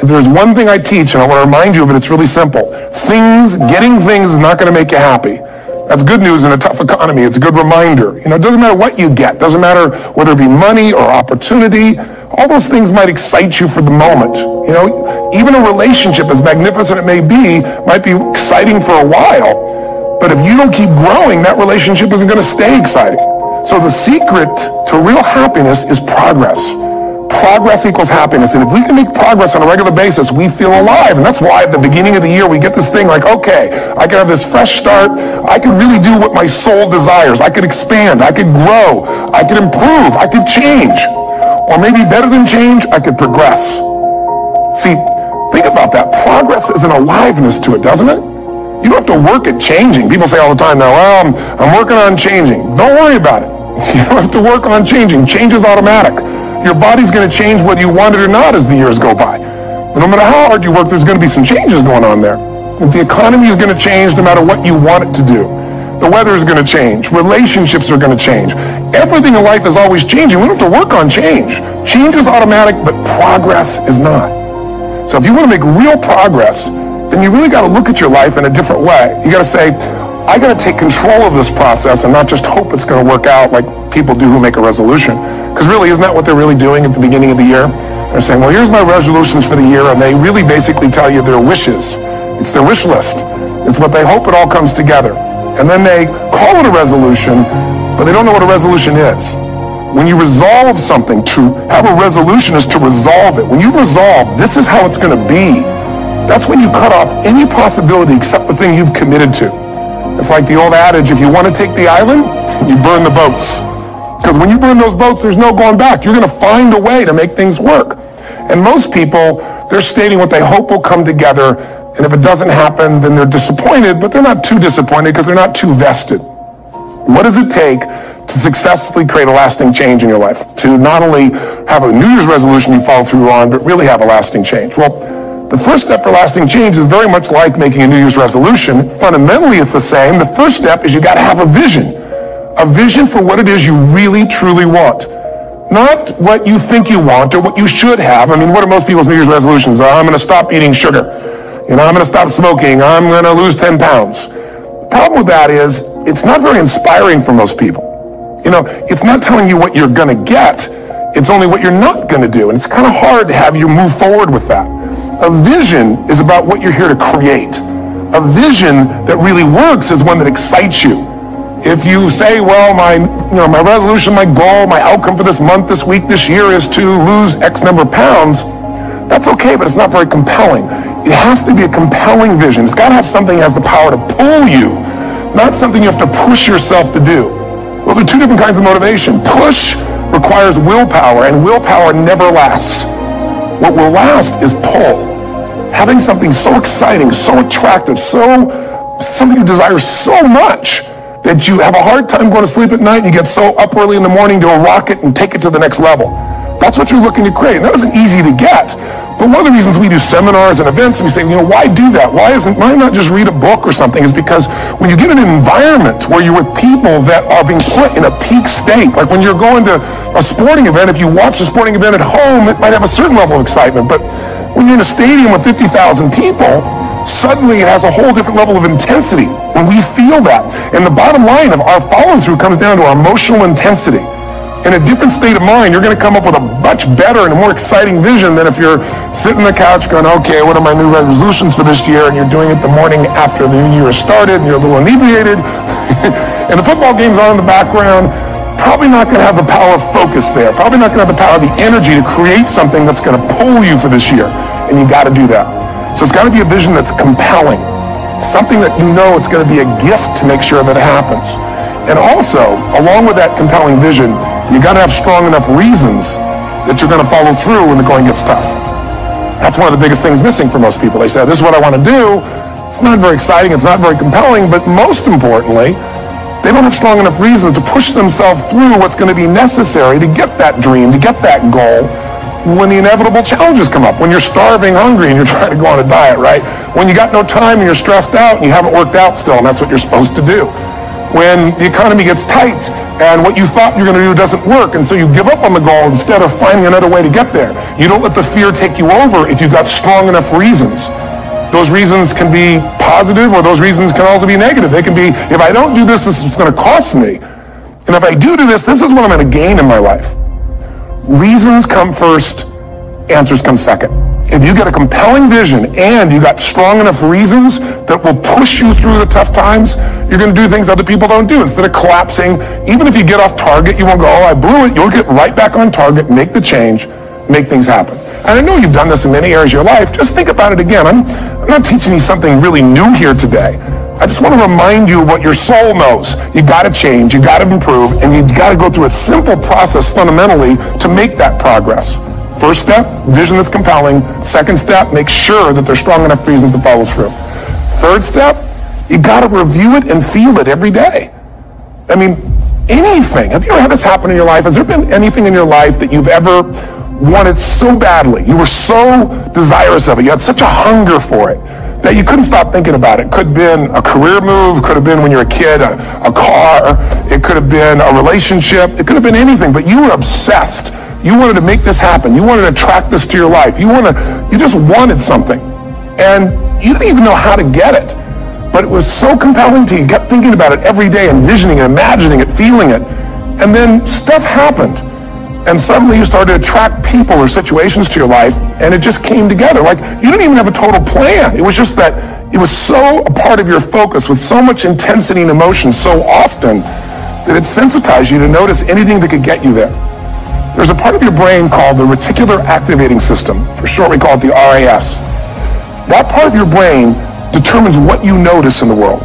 If there's one thing I teach, and I want to remind you of it, it's really simple. Getting things is not going to make you happy. That's good news in a tough economy. It's a good reminder. It doesn't matter what you get. Doesn't matter whether it be money or opportunity. All those things might excite you for the moment. Even a relationship, as magnificent it may be, might be exciting for a while. But if you don't keep growing, that relationship isn't going to stay exciting. So the secret to real happiness is progress. Progress equals happiness. And if we can make progress on a regular basis, we feel alive. And that's why at the beginning of the year, we get this thing like, okay, I can have this fresh start. I can really do what my soul desires. I could expand. I could grow. I could improve. I could change. Or maybe better than change, I could progress. See, think about that. Progress is an aliveness to it, doesn't it? You don't have to work at changing. People say all the time, well, I'm working on changing. Don't worry about it. You don't have to work on changing. Change is automatic. Your body's going to change whether you want it or not as the years go by. And no matter how hard you work, there's going to be some changes going on there. The economy is going to change no matter what you want it to do. The weather is going to change. Relationships are going to change. Everything in life is always changing. We don't have to work on change. Change is automatic, but progress is not. So if you want to make real progress, then you really got to look at your life in a different way. You got to say, I got to take control of this process and not just hope it's going to work out like people do who make a resolution. Because really, isn't that what they're really doing at the beginning of the year? They're saying, well, here's my resolutions for the year, and they really basically tell you their wishes. It's their wish list. It's what they hope it all comes together. And then they call it a resolution, but they don't know what a resolution is. When you resolve something, to have a resolution is to resolve it. When you resolve, this is how it's going to be. That's when you cut off any possibility except the thing you've committed to. It's like the old adage, if you want to take the island, you burn the boats. Because when you burn those boats, there's no going back. You're going to find a way to make things work. And most people, they're stating what they hope will come together. And if it doesn't happen, then they're disappointed, but they're not too disappointed because they're not too vested. What does it take to successfully create a lasting change in your life? To not only have a New Year's resolution you follow through on, but really have a lasting change? Well, the first step for lasting change is very much like making a New Year's resolution. Fundamentally, it's the same. The first step is you got to have a vision for what it is you really, truly want. Not what you think you want or what you should have. I mean, what are most people's New Year's resolutions? I'm going to stop eating sugar. I'm going to stop smoking. I'm going to lose 10 pounds. The problem with that is it's not very inspiring for most people. It's not telling you what you're going to get. It's only what you're not going to do. And it's kind of hard to have you move forward with that. A vision is about what you're here to create. A vision that really works is one that excites you. If you say, well, my resolution, my goal, my outcome for this month, this week, this year is to lose X number of pounds, that's okay, but it's not very compelling. It has to be a compelling vision. It's got to have something that has the power to pull you, not something you have to push yourself to do. Those are two different kinds of motivation. Push requires willpower, and willpower never lasts. What will last is pull. Having something so exciting, so attractive, something you desire so much that you have a hard time going to sleep at night and you get so up early in the morning to rock it and take it to the next level. That's what you're looking to create. And that isn't easy to get. But one of the reasons we do seminars and events, and we say, why do that? Why not just read a book or something? Is because when you get in an environment where you're with people that are being put in a peak state, like when you're going to a sporting event, if you watch a sporting event at home, it might have a certain level of excitement. But when you're in a stadium with 50,000 people, suddenly it has a whole different level of intensity. When we feel that. And the bottom line of our follow-through comes down to our emotional intensity. In a different state of mind, you're going to come up with a much better and a more exciting vision than if you're sitting on the couch going, okay, what are my new resolutions for this year? And you're doing it the morning after the new year has started and you're a little inebriated. And the football game's on in the background. Probably not going to have the power of focus there. Probably not going to have the power of the energy to create something that's going to pull you for this year. And you got to do that. So it's got to be a vision that's compelling. Something that it's going to be a gift to make sure that it happens. And also, along with that compelling vision, you got to have strong enough reasons that you're going to follow through when the going gets tough. That's one of the biggest things missing for most people. They say, this is what I want to do. It's not very exciting. It's not very compelling. But most importantly, they don't have strong enough reasons to push themselves through what's going to be necessary to get that dream, to get that goal when the inevitable challenges come up. When you're starving, hungry, and you're trying to go on a diet, right? When you got no time and you're stressed out and you haven't worked out still, and that's what you're supposed to do. when the economy gets tight and what you thought you're going to do doesn't work, and so you give up on the goal instead of finding another way to get there. You don't let the fear take you over if you've got strong enough reasons. Those reasons can be positive, or those reasons can also be negative. They can be, if I don't do this, this is going to cost me. And if I do this, this is what I'm going to gain in my life. Reasons come first, answers come second. If you get a compelling vision and you got strong enough reasons that will push you through the tough times, you're going to do things other people don't do. Instead of collapsing, even if you get off target, you won't go, oh, I blew it. You'll get right back on target, make the change, make things happen. And I know you've done this in many areas of your life. Just think about it again. I'm not teaching you something really new here today. I just want to remind you of what your soul knows. You got to change, you got to improve, and you got to go through a simple process fundamentally to make that progress. First step, vision that's compelling. Second step, make sure that there's strong enough reasons to follow through. Third step, you got to review it and feel it every day. I mean, anything. Have you ever had this happen in your life? Has there been anything in your life that you've ever wanted so badly? You were so desirous of it. You had such a hunger for it that you couldn't stop thinking about it. Could have been a career move, could have been when you were a kid, a car, it could have been a relationship, it could have been anything, but you were obsessed. You wanted to make this happen. You wanted to attract this to your life. You just wanted something. And you didn't even know how to get it. But it was so compelling to you. You kept thinking about it every day, envisioning it, imagining it, feeling it. And then stuff happened. And suddenly you started to attract people or situations to your life, and it just came together. Like, you didn't even have a total plan. It was just that it was so a part of your focus with so much intensity and emotion so often that it sensitized you to notice anything that could get you there. There's a part of your brain called the reticular activating system. For short, we call it the RAS. That part of your brain determines what you notice in the world.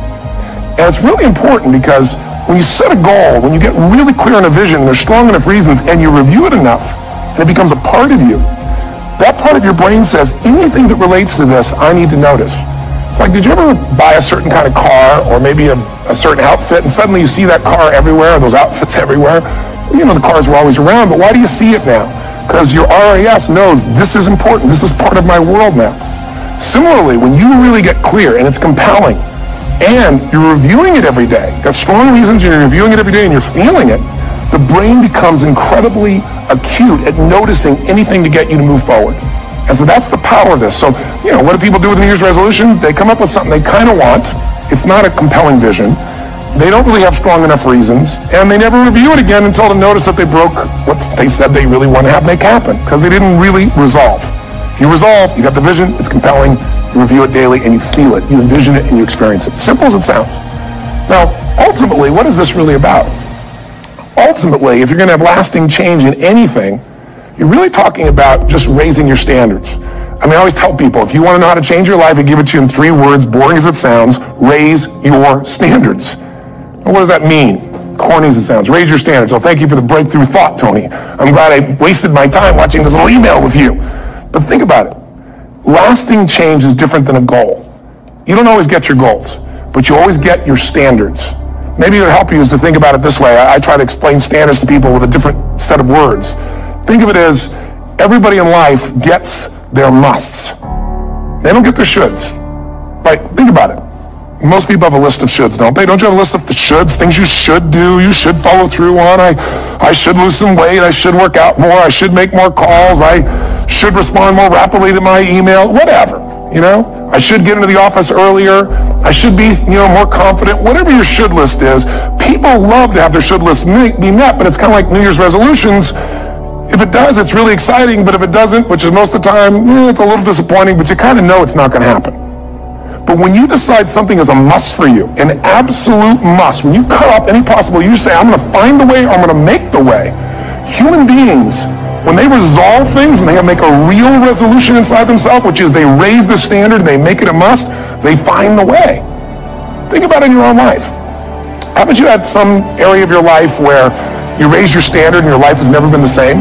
And it's really important because when you set a goal, when you get really clear on a vision, and there's strong enough reasons, and you review it enough, and it becomes a part of you, that part of your brain says, anything that relates to this, I need to notice. It's like, did you ever buy a certain kind of car, or maybe a certain outfit, and suddenly you see that car everywhere, or those outfits everywhere? You know, the cars were always around, but why do you see it now? Because your RAS knows this is important. This is part of my world now. Similarly, when you really get clear and it's compelling and you're reviewing it every day, you've got strong reasons, you're reviewing it every day and you're feeling it, the brain becomes incredibly acute at noticing anything to get you to move forward. And so that's the power of this. So, you know, what do people do with a New Year's resolution? They come up with something they kind of want. It's not a compelling vision. They don't really have strong enough reasons, and they never review it again until they notice that they broke what they said they really want to have make happen, because they didn't really resolve. If you resolve, you got the vision, it's compelling, you review it daily, and you feel it, you envision it, and you experience it. Simple as it sounds. Now, ultimately, what is this really about? Ultimately, if you're going to have lasting change in anything, you're really talking about just raising your standards. I mean, I always tell people, if you want to know how to change your life, I give it to you in 3 words, boring as it sounds: raise your standards. What does that mean? Corny as it sounds. Raise your standards. Oh, thank you for the breakthrough thought, Tony. I'm glad I wasted my time watching this little email with you. But think about it. Lasting change is different than a goal. You don't always get your goals, but you always get your standards. Maybe it would help you is to think about it this way. I try to explain standards to people with a different set of words. Think of it as everybody in life gets their musts. They don't get their shoulds. Right? Think about it. Most people have a list of shoulds, don't they? Don't you have a list of the shoulds, things you should do, you should follow through on? I should lose some weight, I should work out more, I should make more calls, I should respond more rapidly to my email, whatever, you know? I should get into the office earlier, I should be, more confident, whatever your should list is. People love to have their should list be met, but it's kind of like New Year's resolutions. If it does, it's really exciting, but if it doesn't, which is most of the time, it's a little disappointing, but you kind of know it's not going to happen. But when you decide something is a must for you, an absolute must, when you cut off any possible, you say, I'm going to find the way, I'm going to make the way. Human beings, when they resolve things, when they make a real resolution inside themselves, which is they raise the standard, they make it a must, they find the way. Think about it in your own life. Haven't you had some area of your life where you raise your standard and your life has never been the same?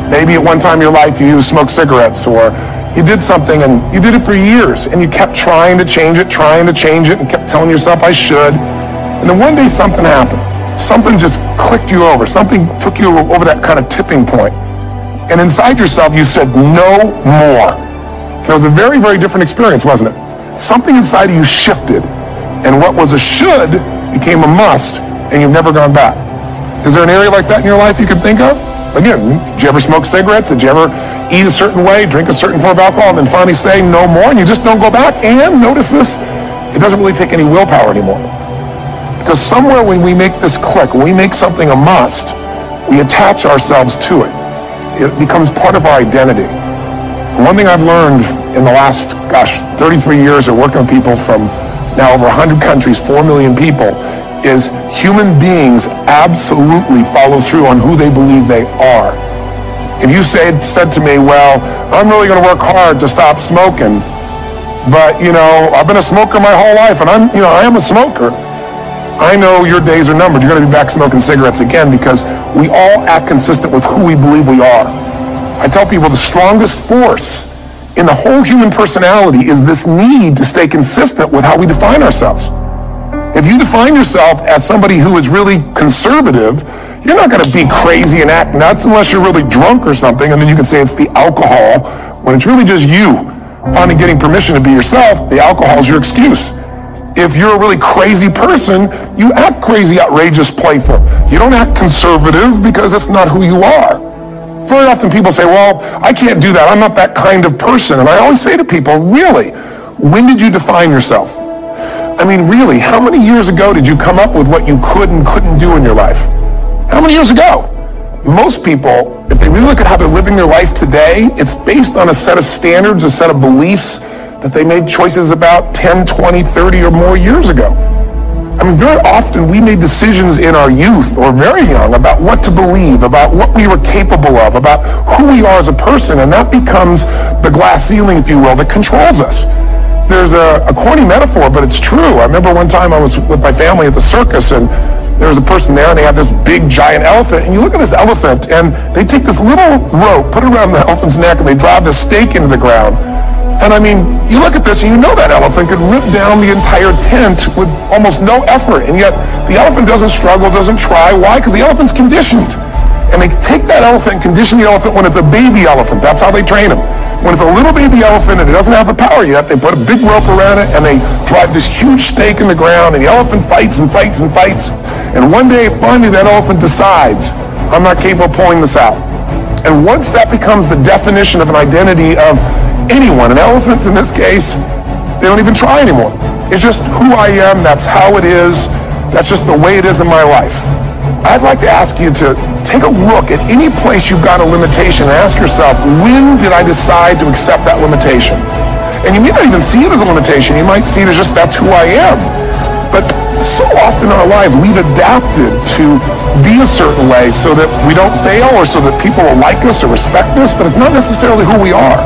Maybe at one time in your life you smoked cigarettes, or you did something and you did it for years and you kept trying to change it, and kept telling yourself, I should. And then one day something happened. Something just clicked you over. Something took you over that kind of tipping point. And inside yourself you said, no more. It was a very, very different experience, wasn't it? Something inside of you shifted. And what was a should became a must, and you've never gone back. Is there an area like that in your life you can think of? Again, did you ever smoke cigarettes? Did you ever eat a certain way, drink a certain form of alcohol, and then finally say no more, and you just don't go back? And notice this, it doesn't really take any willpower anymore. Because somewhere when we make this click, when we make something a must, we attach ourselves to it. It becomes part of our identity. And one thing I've learned in the last, 33 years of working with people from now over 100 countries, 4 million people, is human beings absolutely follow through on who they believe they are. If you said to me, well, I'm really going to work hard to stop smoking, but, I've been a smoker my whole life, and I am a smoker. I know your days are numbered. You're going to be back smoking cigarettes again, because we all act consistent with who we believe we are. I tell people the strongest force in the whole human personality is this need to stay consistent with how we define ourselves. If you define yourself as somebody who is really conservative, you're not going to be crazy and act nuts unless you're really drunk or something, and then you can say it's the alcohol, when it's really just you finally getting permission to be yourself. The alcohol is your excuse. If you're a really crazy person, you act crazy, outrageous, playful. You don't act conservative because that's not who you are. Very often people say, well, I can't do that. I'm not that kind of person. And I always say to people, really, when did you define yourself? I mean, really, how many years ago did you come up with what you could and couldn't do in your life? How many years ago? Most people, if they really look at how they're living their life today, it's based on a set of standards, a set of beliefs that they made choices about 10, 20, 30 or more years ago. I mean, very often we made decisions in our youth or very young about what to believe, about what we were capable of, about who we are as a person, and that becomes the glass ceiling, if you will, that controls us. There's a corny metaphor, but it's true. I remember one time I was with my family at the circus, and there was a person there, and they had this big, giant elephant, and you look at this elephant, and they take this little rope, put it around the elephant's neck, and they drive this stake into the ground. And I mean, you look at this and you know that elephant could rip down the entire tent with almost no effort. And yet the elephant doesn't struggle, doesn't try. Why? Because the elephant's conditioned. And they take that elephant and condition the elephant when it's a baby elephant. That's how they train him. When it's a little baby elephant and it doesn't have the power yet, they put a big rope around it and they drive this huge stake in the ground, and the elephant fights and fights and fights. And one day, finally, that elephant decides, I'm not capable of pulling this out. And once that becomes the definition of an identity of anyone, an elephant in this case, they don't even try anymore. It's just who I am, that's how it is, that's just the way it is in my life. I'd like to ask you to take a look at any place you've got a limitation and ask yourself, when did I decide to accept that limitation? And you may not even see it as a limitation, you might see it as just that's who I am. But so often in our lives, we've adapted to be a certain way so that we don't fail or so that people will like us or respect us, but it's not necessarily who we are.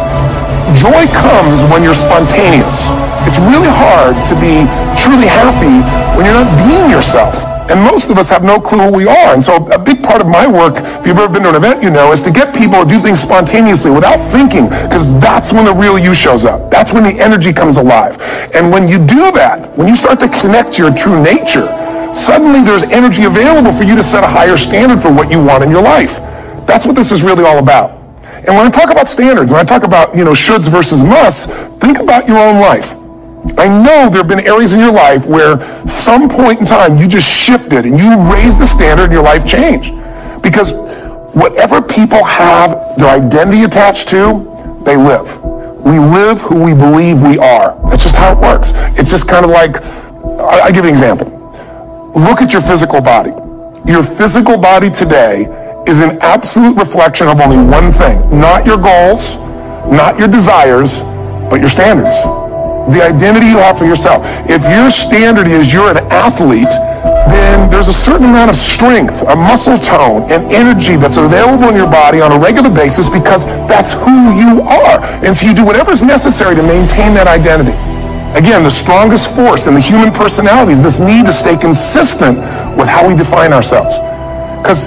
Joy comes when you're spontaneous. It's really hard to be truly happy when you're not being yourself. And most of us have no clue who we are. And so a big part of my work, if you've ever been to an event, is to get people to do things spontaneously without thinking, because that's when the real you shows up. That's when the energy comes alive. And when you do that, when you start to connect to your true nature, suddenly there's energy available for you to set a higher standard for what you want in your life. That's what this is really all about. And when I talk about standards, when I talk about, shoulds versus musts, think about your own life. I know there have been areas in your life where some point in time you just shifted and you raised the standard and your life changed. Because whatever people have their identity attached to, they live. We live who we believe we are. That's just how it works. It's just kind of like, I'll give you an example. Look at your physical body. Your physical body today is an absolute reflection of only one thing. Not your goals, not your desires, but your standards. The identity you have for yourself. If your standard is you're an athlete, then there's a certain amount of strength, a muscle tone, and energy that's available in your body on a regular basis because that's who you are. And so you do whatever's necessary to maintain that identity. Again, the strongest force in the human personality is this need to stay consistent with how we define ourselves. Because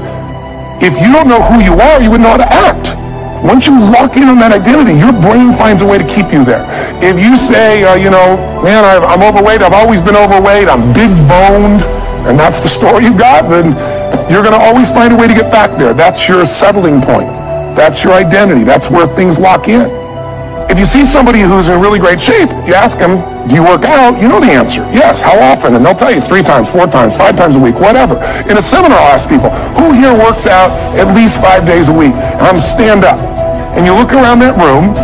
if you don't know who you are, you wouldn't know how to act. Once you lock in on that identity, your brain finds a way to keep you there. If you say, man, I'm overweight, I've always been overweight, I'm big boned, and that's the story you got, then you're going to always find a way to get back there. That's your settling point. That's your identity. That's where things lock in. if you see somebody who's in really great shape, you ask them, do you work out? You know the answer. Yes. How often? And they'll tell you 3 times, 4 times, 5 times a week, whatever. In a seminar, I'll ask people, who here works out at least 5 days a week? And I'm stand up. And you look around that room,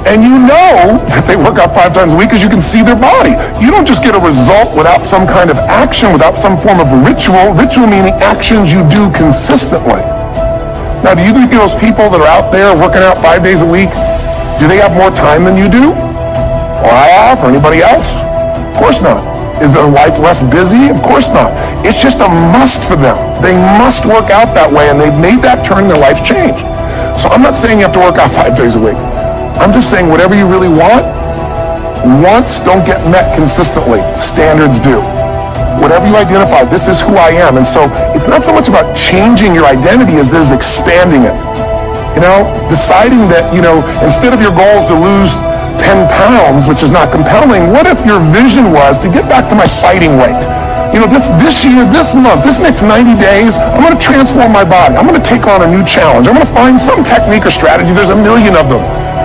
and you know that they work out 5 times a week because you can see their body. You don't just get a result without some kind of action, without some form of ritual. Ritual meaning actions you do consistently. Now, do you think those people that are out there working out 5 days a week, do they have more time than you do? Or I have, or anybody else? Of course not. Is their life less busy? Of course not. It's just a must for them. They must work out that way, and they've made that turn, their life changed. So I'm not saying you have to work out 5 days a week. I'm just saying whatever you really want, wants don't get met consistently. Standards do. Whatever you identify, this is who I am. And so it's not so much about changing your identity as there's expanding it. Deciding that, instead of your goal is to lose 10 pounds, which is not compelling, what if your vision was to get back to my fighting weight? This year, this month, this next 90 days, I'm going to transform my body. I'm going to take on a new challenge. I'm going to find some technique or strategy. There's a million of them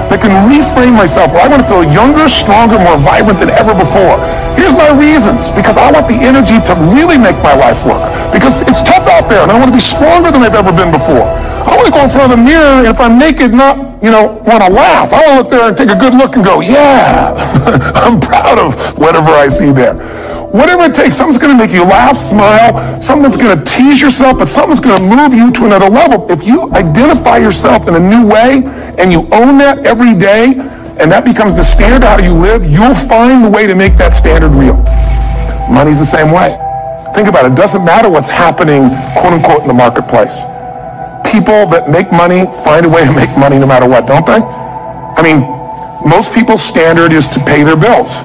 that can reframe myself where I want to feel younger, stronger, more vibrant than ever before. Here's my reasons. Because I want the energy to really make my life work. Because it's tough out there, and I want to be stronger than I've ever been before. I want to go in front of the mirror, and if I'm naked, not, want to laugh. I want to look there and take a good look and go, yeah, I'm proud of whatever I see there. Whatever it takes, something's going to make you laugh, smile, something's going to tease yourself, but something's going to move you to another level. If you identify yourself in a new way and you own that every day, and that becomes the standard of how you live, you'll find the way to make that standard real. Money's the same way. Think about it. It doesn't matter what's happening, quote unquote, in the marketplace. People that make money find a way to make money no matter what, don't they? I mean, most people's standard is to pay their bills.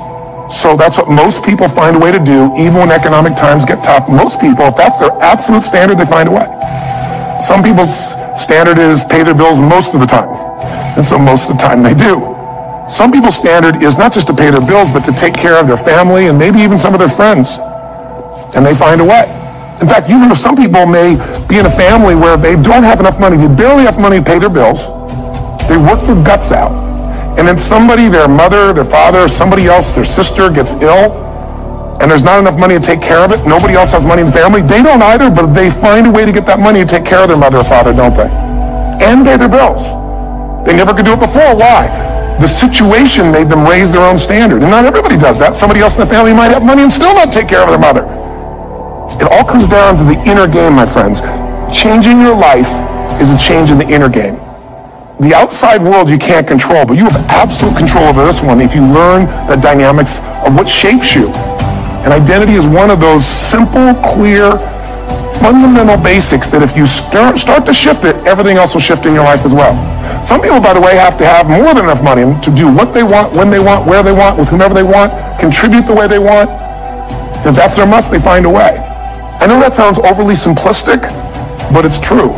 So that's what most people find a way to do, even when economic times get tough. Most people, if that's their absolute standard, they find a way. Some people's standard is pay their bills most of the time. And so most of the time they do. Some people's standard is not just to pay their bills, but to take care of their family and maybe even some of their friends. And they find a way. In fact, some people may be in a family where they don't have enough money. They barely have money to pay their bills. They work their guts out. And then somebody, their mother, their father, somebody else, their sister gets ill, and there's not enough money to take care of it. Nobody else has money in the family. They don't either, but they find a way to get that money to take care of their mother or father, don't they? And pay their bills. They never could do it before. Why? The situation made them raise their own standard. And not everybody does that. Somebody else in the family might have money and still not take care of their mother. It all comes down to the inner game, my friends. Changing your life is a change in the inner game. The outside world you can't control, but you have absolute control over this one if you learn the dynamics of what shapes you. And identity is one of those simple, clear, fundamental basics that if you start to shift it, everything else will shift in your life as well. Some people, by the way, have to have more than enough money to do what they want, when they want, where they want, with whomever they want, contribute the way they want. If that's their must, they find a way. I know that sounds overly simplistic, but it's true.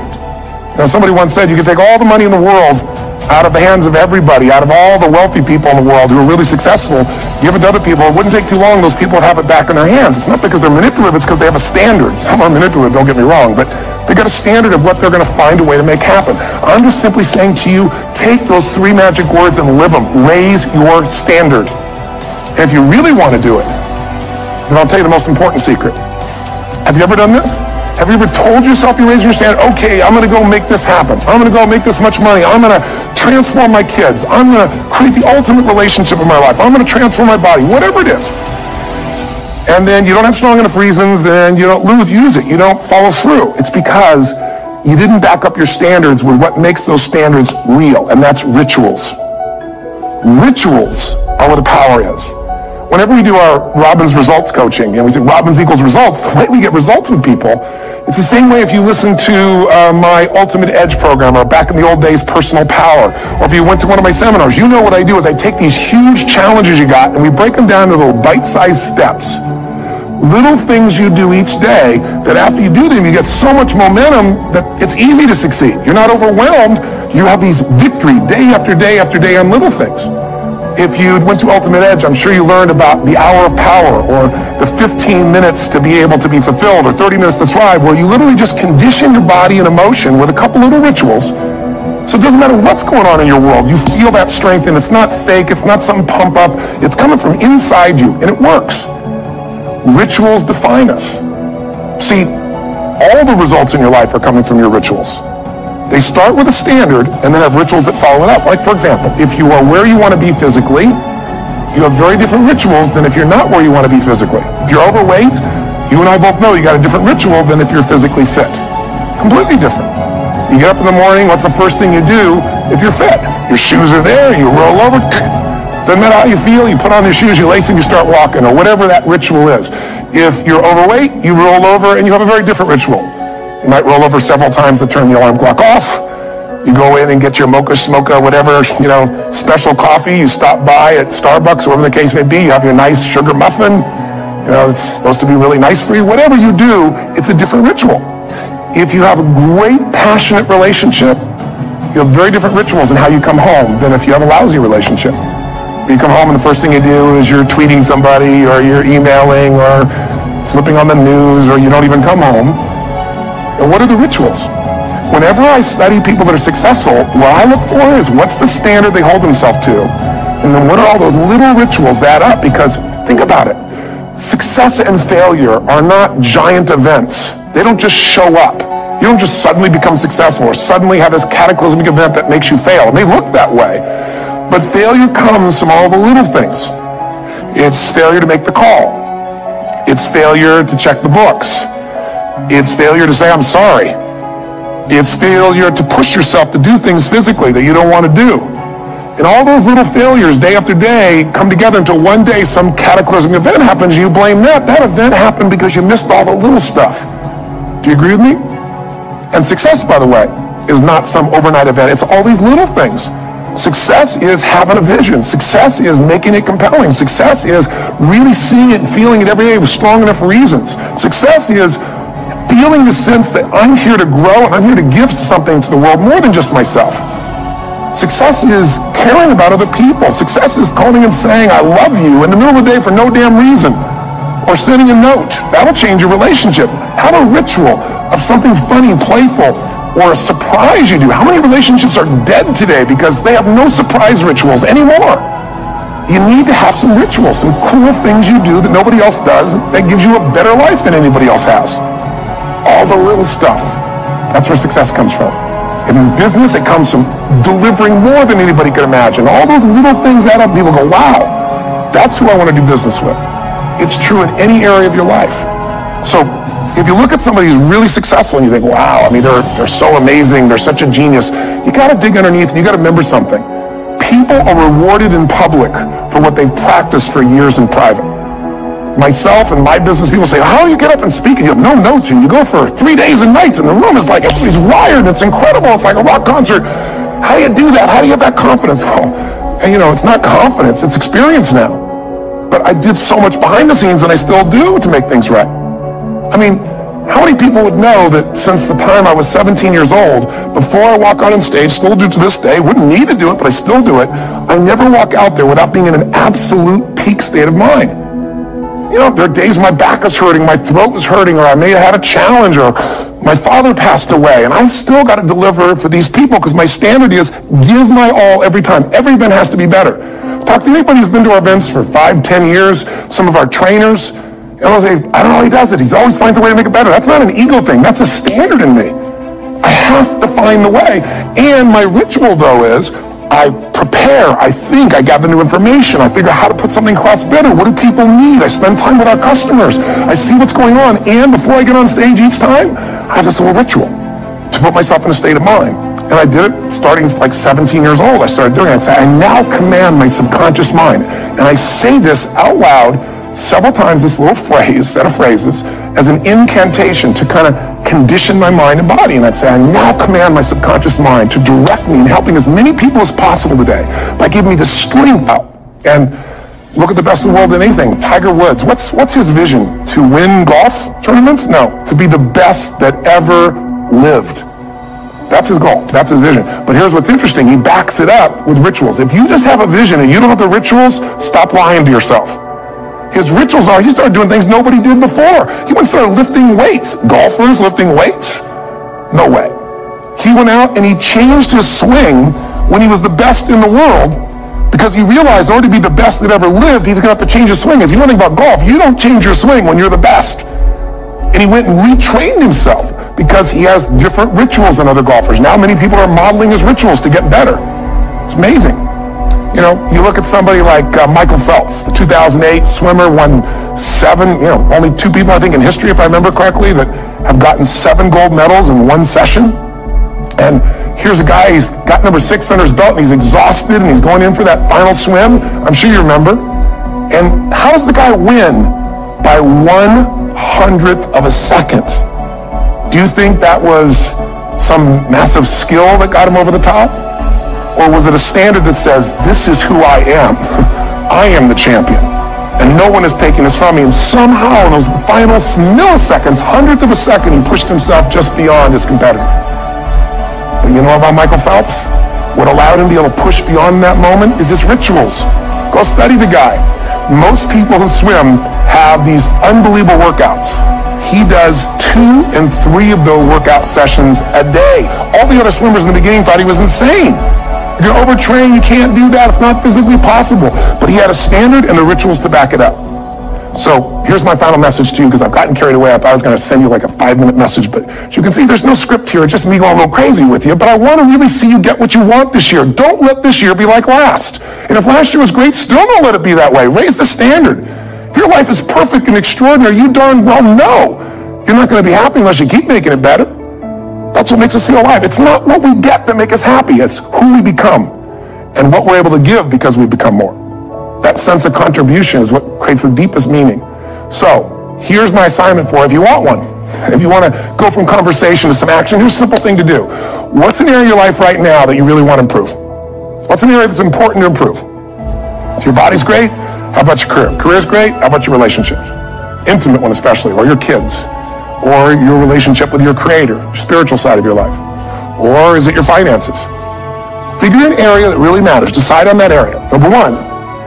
Somebody once said you can take all the money in the world out of the hands of everybody, out of all the wealthy people in the world who are really successful, give it to other people. It wouldn't take too long. Those people would have it back in their hands. It's not because they're manipulative. It's because they have a standard. Some are manipulative, don't get me wrong, but they got a standard of what they're going to find a way to make happen. I'm just simply saying to you, take those 3 magic words and live them. Raise your standard. And if you really want to do it, then I'll tell you the most important secret. Have you ever done this? Have you ever told yourself you're raising your standard? Okay, I'm going to go make this happen. I'm going to go make this much money. I'm going to transform my kids. I'm going to create the ultimate relationship in my life. I'm going to transform my body, whatever it is. And then you don't have strong enough reasons and you don't use it. You don't follow through. It's because you didn't back up your standards with what makes those standards real, and that's rituals. Rituals are where the power is. Whenever we do our Robbins results coaching, we say Robbins equals results, the way we get results with people, it's the same way if you listen to my Ultimate Edge program, or back in the old days, Personal Power, or if you went to one of my seminars. You know what I do is I take these huge challenges you got and we break them down to little bite-sized steps. Little things you do each day that after you do them, you get so much momentum that it's easy to succeed. You're not overwhelmed. You have these victory day after day after day on little things. If you went to Ultimate Edge, I'm sure you learned about the hour of power, or the 15 minutes to be able to be fulfilled, or 30 minutes to thrive, where you literally just condition your body and emotion with a couple little rituals So it doesn't matter what's going on in your world. You feel that strength, and it's not fake. It's not some pump up. It's coming from inside you, and it works. Rituals define us. See, all the results in your life are coming from your rituals. They start with a standard and then have rituals that follow it up. Like, for example, if you are where you want to be physically, you have very different rituals than if you're not where you want to be physically. If you're overweight, you and I both know you got a different ritual than if you're physically fit. Completely different. You get up in the morning, what's the first thing you do if you're fit? Your shoes are there, you roll over, doesn't matter how you feel, you put on your shoes, you lace them, you start walking, or whatever that ritual is. If you're overweight, you roll over and you have a very different ritual. You might roll over several times to turn the alarm clock off. You go in and get your mocha, smocha, whatever, special coffee. You stop by at Starbucks, whatever the case may be. You have your nice sugar muffin. It's supposed to be really nice for you. Whatever you do, it's a different ritual. If you have a great, passionate relationship, you have very different rituals in how you come home than if you have a lousy relationship. You come home and the first thing you do is you're tweeting somebody, or you're emailing, or flipping on the news, or you don't even come home. And what are the rituals? Whenever I study people that are successful, what I look for is what's the standard they hold themselves to, and then what are all those little rituals that add up? Because think about it. Success and failure are not giant events. They don't just show up. You don't just suddenly become successful or suddenly have this cataclysmic event that makes you fail. And they look that way. But failure comes from all the little things. It's failure to make the call. It's failure to check the books. It's failure to say, I'm sorry. It's failure to push yourself to do things physically that you don't want to do. And all those little failures day after day come together until one day some cataclysmic event happens and you blame that. That event happened because you missed all the little stuff. Do you agree with me? And success, by the way, is not some overnight event. It's all these little things. Success is having a vision. Success is making it compelling. Success is really seeing it and feeling it every day with strong enough reasons. Success is feeling the sense that I'm here to grow and I'm here to give something to the world more than just myself. Success is caring about other people. Success is calling and saying, I love you in the middle of the day for no damn reason. Or sending a note. That'll change your relationship. Have a ritual of something funny, playful, or a surprise you do. How many relationships are dead today because they have no surprise rituals anymore? You need to have some rituals, some cool things you do that nobody else does that gives you a better life than anybody else has. All the little stuff. That's where success comes from. In business, it comes from delivering more than anybody could imagine. All those little things add up. People go, wow, that's who I want to do business with. It's true in any area of your life. So if you look at somebody who's really successful and you think, wow, I mean, they're so amazing, they're such a genius, you got to dig underneath and you got to remember something. People are rewarded in public for what they've practiced for years in private. Myself and my business people say, how do you get up and speak? And you have no notes and you go for 3 days and nights and the room is like, everybody's wired. It's incredible. It's like a rock concert. How do you do that? How do you have that confidence? Well, and it's not confidence, it's experience now. But I did so much behind the scenes and I still do to make things right. I mean, how many people would know that since the time I was 17 years old, before I walk out on stage, still do to this day, wouldn't need to do it, but I still do it, I never walk out there without being in an absolute peak state of mind. There are days my back is hurting, my throat was hurting, or I may have had a challenge, or my father passed away, and I've still got to deliver for these people because my standard is give my all every time. Every event has to be better. Talk to anybody who's been to our events for 5, 10 years, some of our trainers, and they'll say, I don't know how he does it. He always finds a way to make it better. That's not an ego thing. That's a standard in me. I have to find the way. And my ritual, though, is I prepare, I think, I gather new information, I figure out how to put something across better. What do people need? I spend time with our customers. I see what's going on. And before I get on stage each time, I have this little ritual to put myself in a state of mind. And I did it starting like 17 years old. I started doing it. I'd say, I now command my subconscious mind. And I say this out loud several times, this little set of phrases, as an incantation to kind of condition my mind and body. And I'd say, I now command my subconscious mind to direct me in helping as many people as possible today by giving me the strength out. And look at the best in the world in anything. Tiger Woods, what's his vision? To win golf tournaments? No, to be the best that ever lived. That's his goal. That's his vision. But here's what's interesting. He backs it up with rituals. If you just have a vision and you don't have the rituals, stop lying to yourself. His rituals are, he started doing things nobody did before. He went and started lifting weights. Golfers lifting weights? No way. He went out and he changed his swing when he was the best in the world, because he realized in order to be the best that ever lived, he's going to have to change his swing. If you know anything about golf, you don't change your swing when you're the best. And he went and retrained himself because he has different rituals than other golfers. Now many people are modeling his rituals to get better. It's amazing. You know, you look at somebody like Michael Phelps, the 2008 swimmer, won 7, only 2 people, I think, in history, if I remember correctly, that have gotten 7 gold medals in one session. And here's a guy, he's got number 6 under his belt, and he's exhausted, and he's going in for that final swim. I'm sure you remember. And how does the guy win? By 1/100th of a second. Do you think that was some massive skill that got him over the top? Or was it a standard that says, this is who I am? I am the champion, and no one is taking this from me. And somehow in those final milliseconds, 1/100th of a second, he pushed himself just beyond his competitor. But you know about Michael Phelps? What allowed him to be able to push beyond that moment is his rituals. Go study the guy. Most people who swim have these unbelievable workouts. He does 2 and 3 of those workout sessions a day. All the other swimmers in the beginning thought he was insane. You're overtrained, you can't do that, it's not physically possible. But he had a standard and the rituals to back it up. So here's my final message to you, because I've gotten carried away. I thought I was going to send you like a 5-minute message, but as you can see, there's no script here. It's just me going a little crazy with you. But I want to really see you get what you want this year. Don't let this year be like last. And if last year was great, still don't let it be that way. Raise the standard. If your life is perfect and extraordinary, you darn well know you're not going to be happy unless you keep making it better. That's what makes us feel alive. It's not what we get that makes us happy. It's who we become and what we're able to give because we become more. That sense of contribution is what creates the deepest meaning. So here's my assignment for you if you want one. If you want to go from conversation to some action, here's a simple thing to do. What's an area of your life right now that you really want to improve? What's an area that's important to improve? If your body's great, how about your career? If career's great, how about your relationships? Intimate one especially, or your kids, or your relationship with your creator, spiritual side of your life. Or is it your finances? Figure an area that really matters. Decide on that area. Number 1,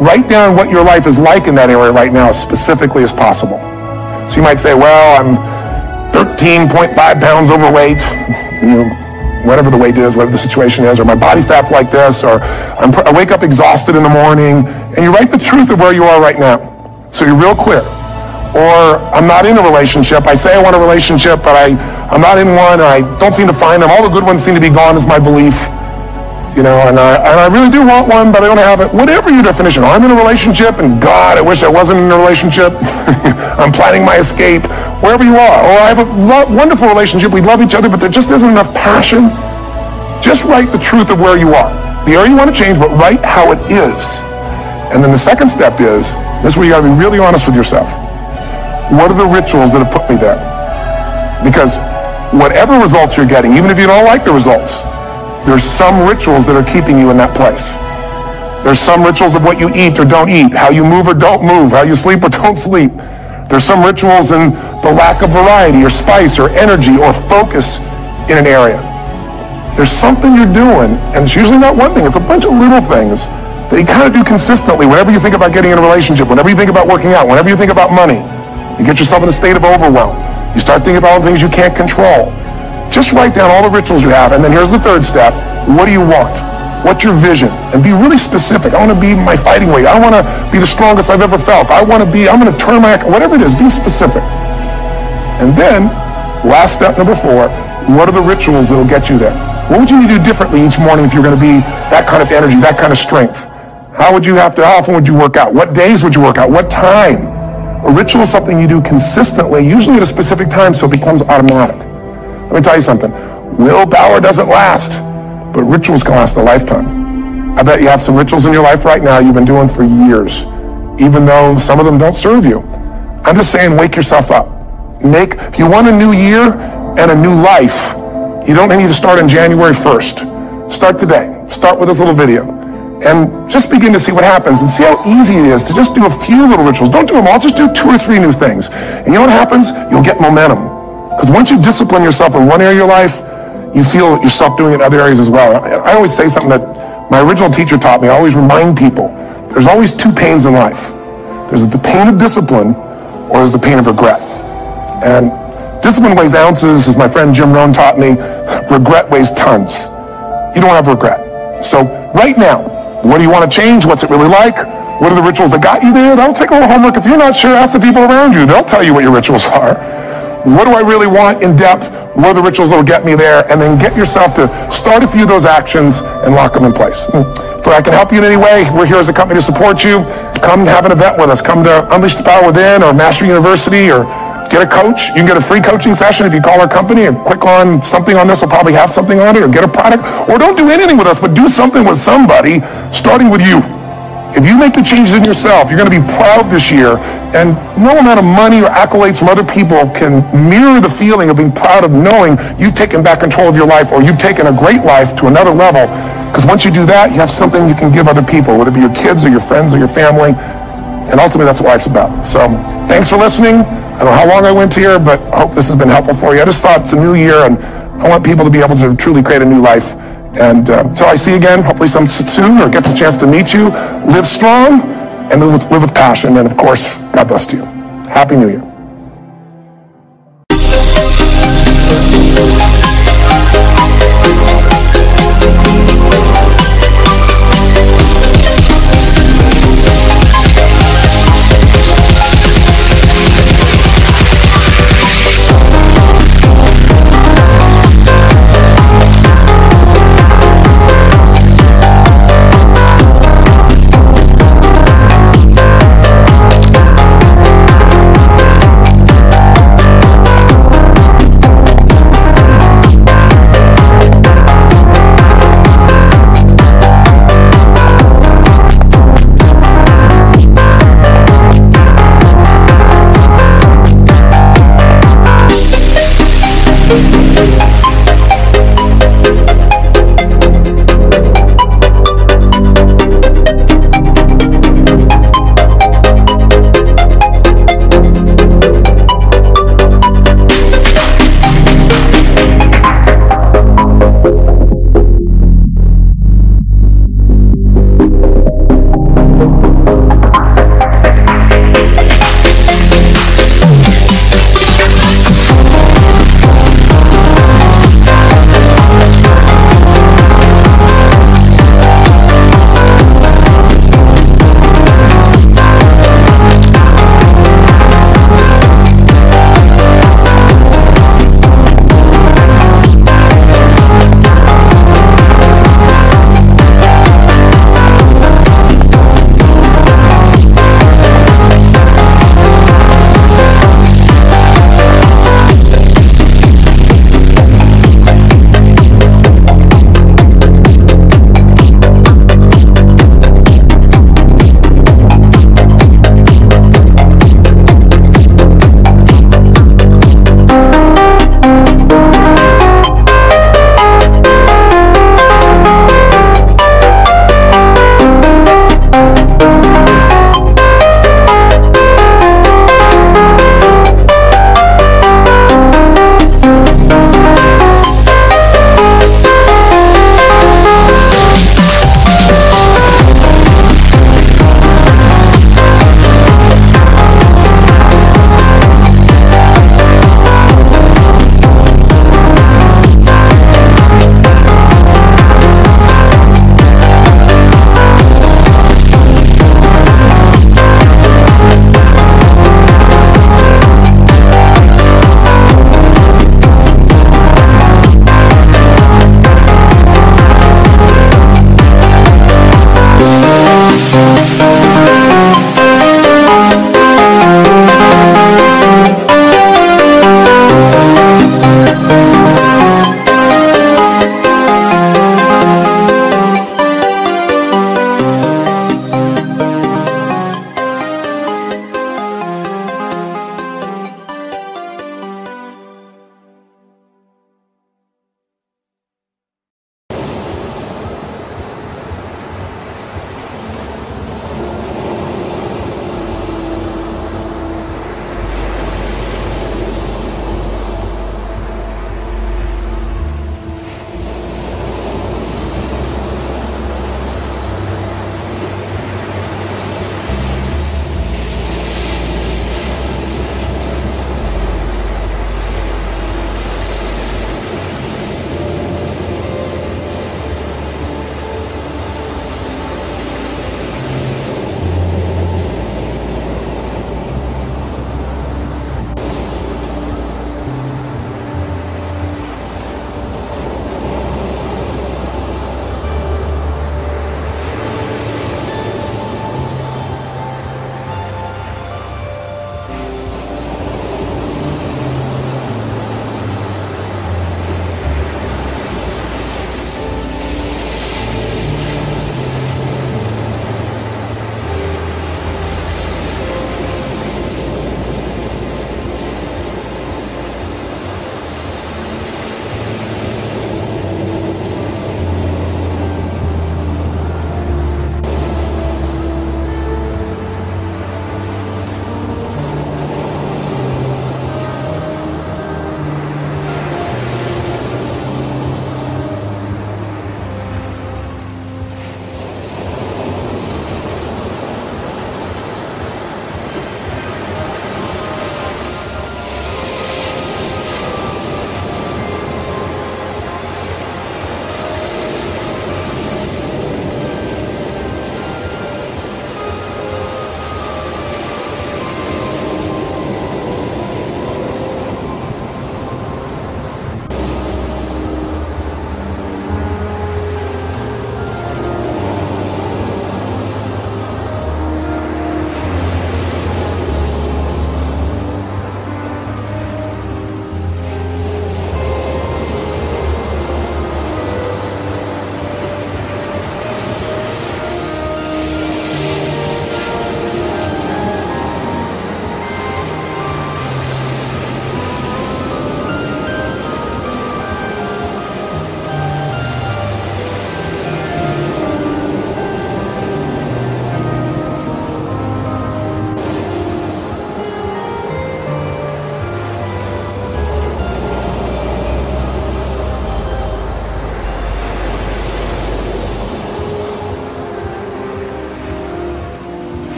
write down what your life is like in that area right now as specifically as possible. So you might say, well, I'm 13.5 pounds overweight, whatever the weight is, whatever the situation is, or my body fat's like this, or I wake up exhausted in the morning, and you write the truth of where you are right now. So you're real clear. Or I'm not in a relationship. I say I want a relationship, but I'm not in one, and I don't seem to find them. All the good ones seem to be gone is my belief. And I really do want one, but I don't have it. Whatever your definition. I'm in a relationship, and God, I wish I wasn't in a relationship. I'm planning my escape. Wherever you are. Or I have a wonderful relationship. We love each other, but there just isn't enough passion. Just write the truth of where you are. The area you want to change, but write how it is. And then the second step is, this is where you got to be really honest with yourself. What are the rituals that have put me there? Because whatever results you're getting, even if you don't like the results, there's some rituals that are keeping you in that place. There's some rituals of what you eat or don't eat, how you move or don't move, how you sleep or don't sleep. There's some rituals in the lack of variety or spice or energy or focus in an area. There's something you're doing, and it's usually not one thing, it's a bunch of little things that you kind of do consistently whenever you think about getting in a relationship, whenever you think about working out, whenever you think about money. You get yourself in a state of overwhelm. You start thinking about all the things you can't control. Just write down all the rituals you have, and then here's the third step. What do you want? What's your vision? And be really specific. I want to be my fighting weight. I want to be the strongest I've ever felt. I'm going to turn my, whatever it is, be specific. And then, last step number 4, what are the rituals that will get you there? What would you need to do differently each morning if you're going to be that kind of energy, that kind of strength? How often would you work out? What days would you work out? What time? A ritual is something you do consistently, usually at a specific time, so it becomes automatic. Let me tell you something. Willpower doesn't last, but rituals can last a lifetime. I bet you have some rituals in your life right now you've been doing for years, even though some of them don't serve you. I'm just saying, wake yourself up. If you want a new year and a new life, you don't need to start on January 1st. Start today. Start with this little video. And just begin to see what happens and see how easy it is to just do a few little rituals. Don't do them all, just do 2 or 3 new things. And you know what happens? You'll get momentum. Because once you discipline yourself in one area of your life, you feel yourself doing it in other areas as well. I always say something that my original teacher taught me. I always remind people, there's always 2 pains in life. There's the pain of discipline, or there's the pain of regret. And Discipline weighs ounces, as my friend Jim Rohn taught me. Regret weighs tons. You don't have regret. So right now, what do you want to change? What's it really like? What are the rituals that got you there? That'll take a little homework. If you're not sure, ask the people around you. They'll tell you what your rituals are. What do I really want in depth? What are the rituals that will get me there? And then get yourself to start a few of those actions and lock them in place. So I can help you in any way. We're here as a company to support you. Come have an event with us. Come to Unleash the Power Within or Master University, or get a coach. You can get a free coaching session if you call our company and click on something on this. Will probably have something on it, or get a product. Or don't do anything with us, but do something with somebody, starting with you. If you make the changes in yourself, you're going to be proud this year, and no amount of money or accolades from other people can mirror the feeling of being proud of knowing you've taken back control of your life, or you've taken a great life to another level. Because once you do that, you have something you can give other people, whether it be your kids or your friends or your family, and ultimately that's what life's about. So thanks for listening. I don't know how long I went here, but I hope this has been helpful for you. I just thought it's a new year, and I want people to be able to truly create a new life. And until I see you again, hopefully soon, or get the chance to meet you, live strong and live with passion. And of course, God bless to you. Happy New Year.